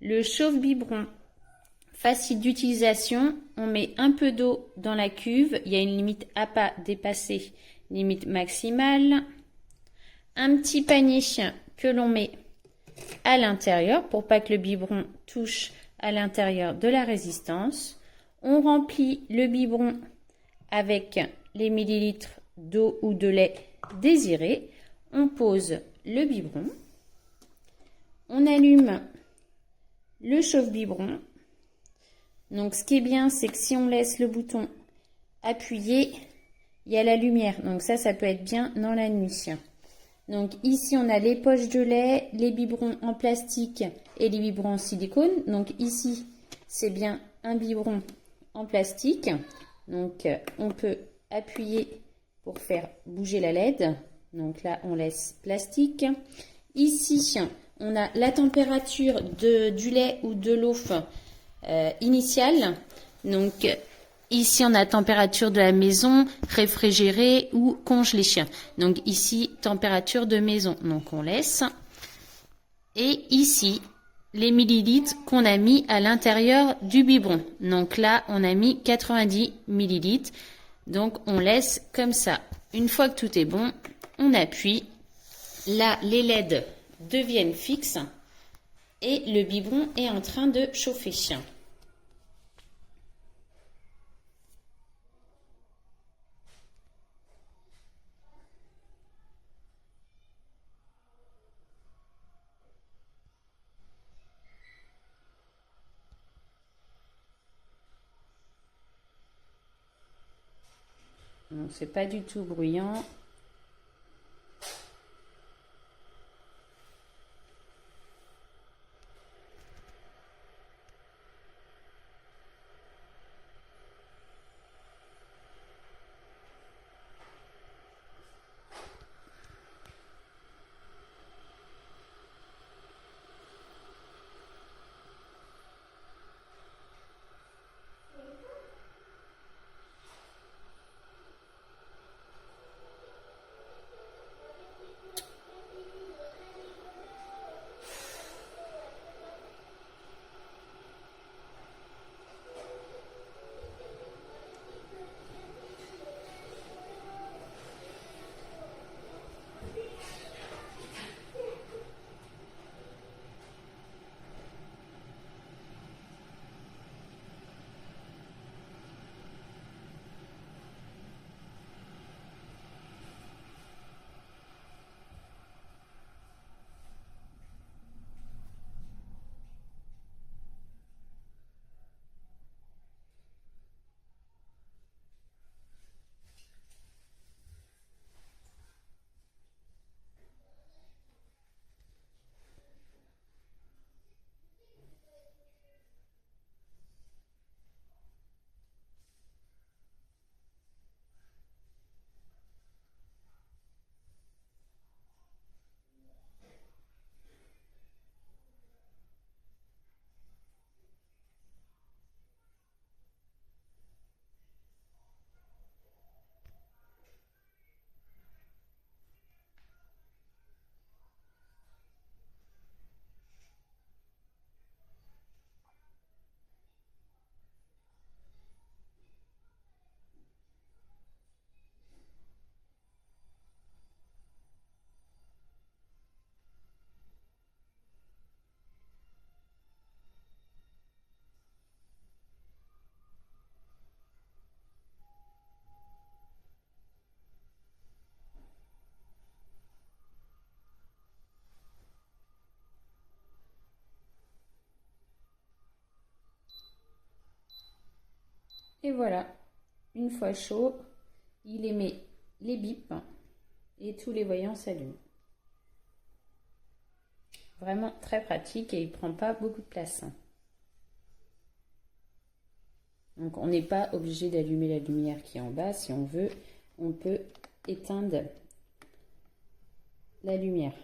Le chauffe-biberon, facile d'utilisation. On met un peu d'eau dans la cuve. Il y a une limite à pas dépasser, limite maximale. Un petit panier que l'on met à l'intérieur pour pas que le biberon touche à l'intérieur de la résistance. On remplit le biberon avec les millilitres d'eau ou de lait désirés. On pose le biberon. On allume le chauffe-biberon. Donc ce qui est bien, c'est que si on laisse le bouton appuyé, il y a la lumière. Donc ça peut être bien dans la nuit. Donc ici, on a les poches de lait, les biberons en plastique et les biberons en silicone. Donc ici, c'est bien un biberon en plastique. Donc on peut appuyer pour faire bouger la LED. Donc là, on laisse plastique. Ici, on a la température du lait ou de l'eau initiale. Donc ici, on a température de la maison, réfrigérée ou congelée. Donc ici, température de maison. Donc on laisse. Et ici, les millilitres qu'on a mis à l'intérieur du biberon. Donc là, on a mis 90 millilitres. Donc on laisse comme ça. Une fois que tout est bon, on appuie. Là, les LED deviennent fixes et le biberon est en train de chauffer. Donc c'est pas du tout bruyant. Et voilà, une fois chaud, il émet les bips et tous les voyants s'allument. Vraiment très pratique et il ne prend pas beaucoup de place. Donc on n'est pas obligé d'allumer la lumière qui est en bas. Si on veut, on peut éteindre la lumière.